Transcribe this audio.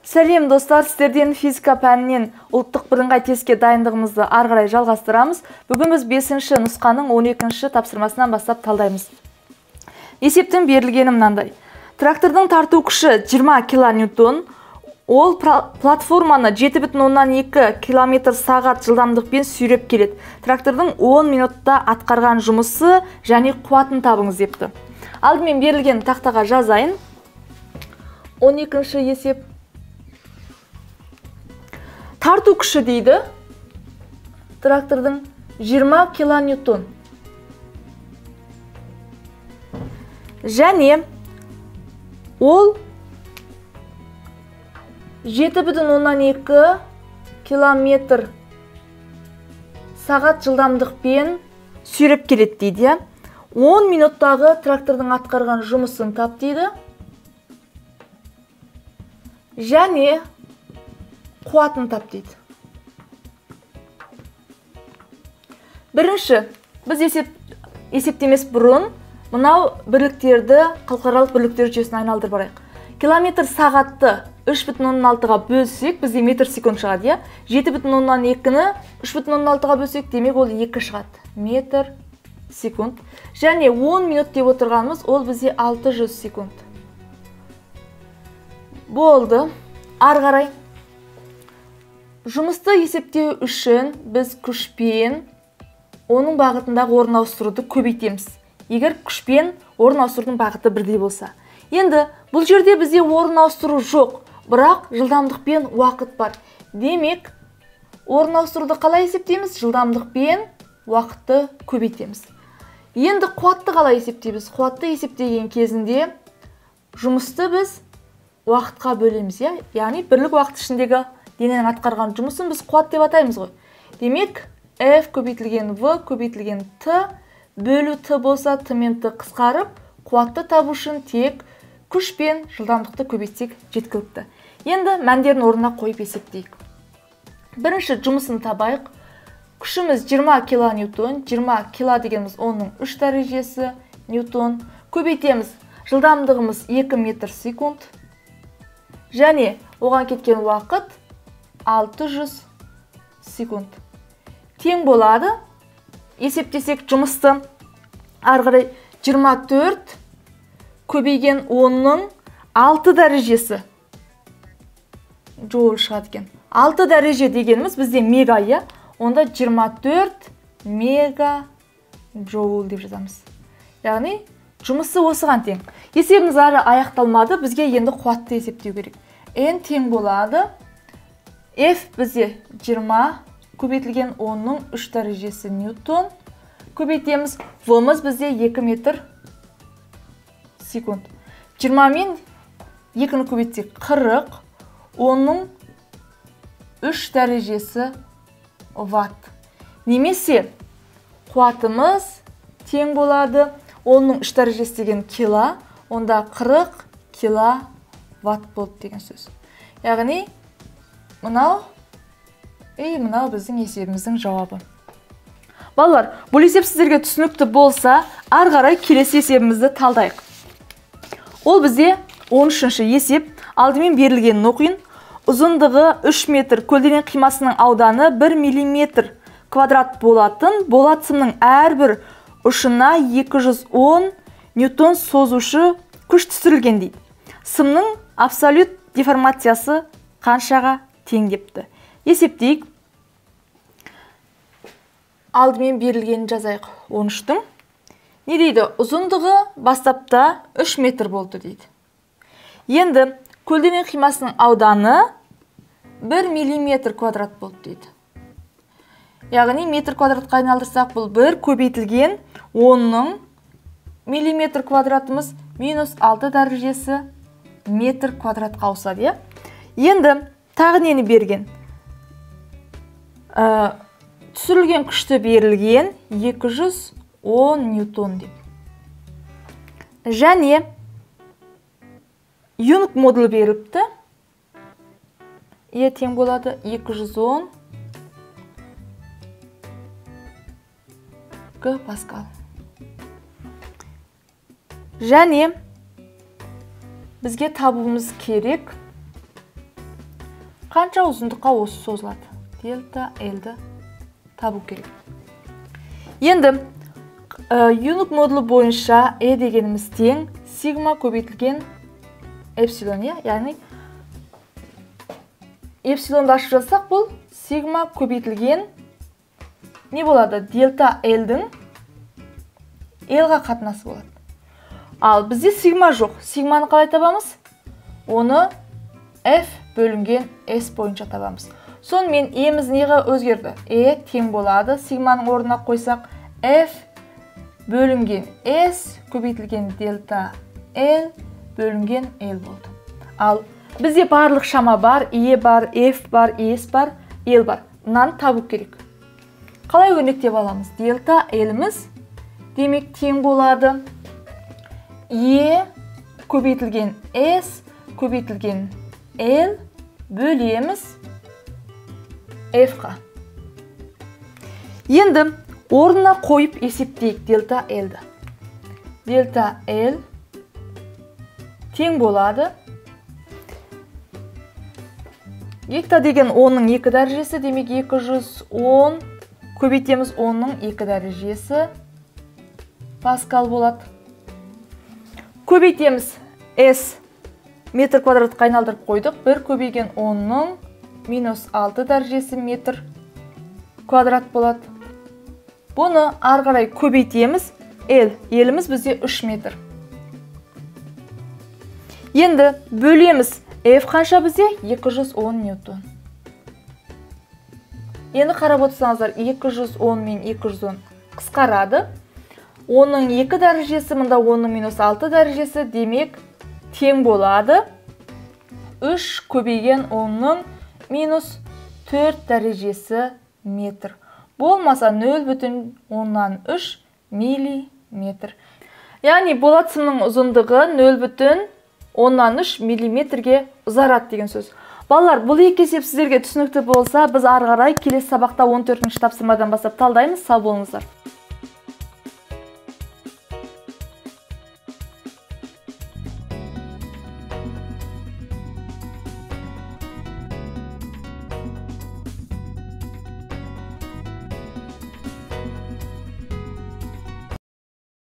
Сәлем достар, сіздерден физика пәнінен ұлттық бірыңғай тестке дайындығымызды ары қарай жалғастырамыз. Бүгін біз 5-ші нұсқаның 12-ші тапсырмасынан бастап талдаймыз. Есептің берілгені мынандай. Трактордың тарту күші 20 килоньютон, ол платформаны 7,2 км сағат жылдамдықпен сүйреп келеді. Трактордың 10 минутта атқарған жұмысы және қуатын табыңыз депті. Алдымен берілген тақтаға жазайын. 12-ші есеп. Тарту күші дейді. Трактордың 20 килоньютон. Және ол 7,2 км сағат жылдамдықпен сүйреп келеді дейді. 10 минуттағы трактордың атқарған жұмысын тап дейді. Және қуатын тап дейді. Бірінші, біз есептемес бұрын мынау бірліктерді халықаралық бірліктер жүйесіне айналдырып барайық. Километр сағатты 3,16-ға бөлсек, бізде метр секунд шығады. 7,2-ні 3,16-ға бөлсек, демек ол 2 шығады. Метр секунд. Және 10 минут деп отырғанымыз, ол бізде 600 секунд. Болды. Ары қарай. Жұмысты есептеу үшін біз күшпен оның бағытындағы орын ауыстыруды көбейтеміз. Егер күшпен орын ауыстырудың бағыты бірдей болса. Енді бұл жерде бізде орын ауыстыру жоқ, бірақ жылдамдықпен уақыт бар. Демек, орын ауыстыруды қалай есептейміз? Жылдамдықпен уақытты көбейтеміз. Енді қуатты қалай есептейміз? Қуатты есептеген кезінде жұмысты біз уақытқа бөлеміз. Яғни бірлік уақыт ішіндегі дененің атқарған жұмысын біз қуат деп атаймыз ғой. Демек, F көбейтілген V көбейтілген T бөлу T болса, T мен T қысқарып, қуатты табу үшін тек күш пен жылдамдықты көбейтсек жеткілікті. Енді мәндерін орнына қойып есептейік. Бірінші жұмысын табайық. Күшіміз 20 килоньютон, 20 кило дегеніміз оның 3 дәрежесі ньютон. Көбейтеміз, жылдамдығымыз 2 метр секунд. Және оған кеткен уақыт 600 секунд. Тең болады. Есептесек жұмысты ары қарай 24 көбейген 10-ның 6 дәрежесі джоуль шығады екен. 6 дәреже дегеніміз бізде мега, онда 24 мега джоуль деп жазамыз. Яғни жұмысы осыған тең. Есебіміз әрі аяқталмады, бізге енді қуатты есептеу керек. N тең болады. F бізде 20 көбейтілген 10-ның 3 дәрежесі ньютон. Көбейтеміз, V-мыз бізде 2 метр секунд. 20 мен 2-ні көбейтсек 40, 10-ның 3 дәрежесі ватт. Немесе қуатымыз тең болады. 10-ның 3 дәрежесі деген кило, онда 40 киловатт болды деген сөз. Яғни, мынау біздің есебіміздің жауабы. Балалар, бұл есеп сіздерге түсінікті болса, ары қарай келесі есебімізді талдайық. Ол бізде 13-ші есеп. Алдымен берілгенін оқиын. Ұзындығы 3 метр, көлденең қимасының ауданы 1 миллиметр квадрат болатын, болат сымның әрбір ұшына 210 ньютон созушы күш түсірілген дейді. Сымның абсолют деформациясы қаншаға тең депті. Есептейік. Алдымен берілгенін жазайық 13-тің. Не дейді? Ұзындығы бастапта 3 метр болды дейді. Енді көлденең қимасының ауданы 1 миллиметр квадрат болды дейді. Яғни метр квадратқа айналдырсақ, бұл 1 көбейтілген 10-ның миллиметр квадратымыз минус 6 дәрежесі метр квадратқа ауысады. Енді тағы нені берген? Түсірілген күшті берілген 210 ньютон деп. Және юнит модулі беріліпті. Тең болады 210 паскал. Және бізге табуымыз керек қанша ұзындыққа осы созылады? Дельта L-ді табу керек. Енді юнит модулы бойынша дегеніміз тең сигма көбейтілген эпсилон, яғни эпсилонды ашып жазсақ, бұл сигма көбейтілген не болады? Дельта L-дің L-ға қатынасы болады. Ал бізде сигма жоқ. Сигманы қалай табамыз? Оны F бөлінген S бойынша табамыз. Сонымен еміз неге өзгерді? Тең болады. Сигманың орнына қойсақ, F бөлінген S көбейтілген дельта L бөлінген L болды. Ал бізде барлық шама бар, бар, F бар, S бар, L бар. Мынаны табу керек. Қалай өрнектеп аламыз? Дельта L-іміз демек тең болады. Көбейтілген S көбейтілген L бөлеміз F-қа. Енді орнына қойып есептейік дельта L-ді. Дельта L тең болады. Гекта деген 10-ның 2 дәрежесі, демек 210 көбейтеміз 10-ның 2 дәрежесі паскал болады. Көбейтеміз S метр квадратқа айналдырып қойдық. 1 көбейген 10-ның минус 6 дәрежесі метр квадрат болады. Бұны ары қарай көбейтеміз. L-іміз бізде 3 метр. Енді бөлеміз. F қанша бізде? 210 ньютон. Енді қарап отырсаңыздар, 210 мен 210 қысқарады. 10-ның 2 дәрежесі, мұнда 10-ның минус 6 дәрежесі, демек тең болады. 3 көбейген 10-ның минус 4 дәрежесі метр. Болмаса 0,3 миллиметр. Яғни болат сымның ұзындығы 0,3 миллиметрге ұзарады деген сөз. Балалар, бұл екі есеп сіздерге түсінікті болса, біз ары қарай келесі сабақта 14-ші тапсырмадан бастап талдаймыз. Сау болыңыздар.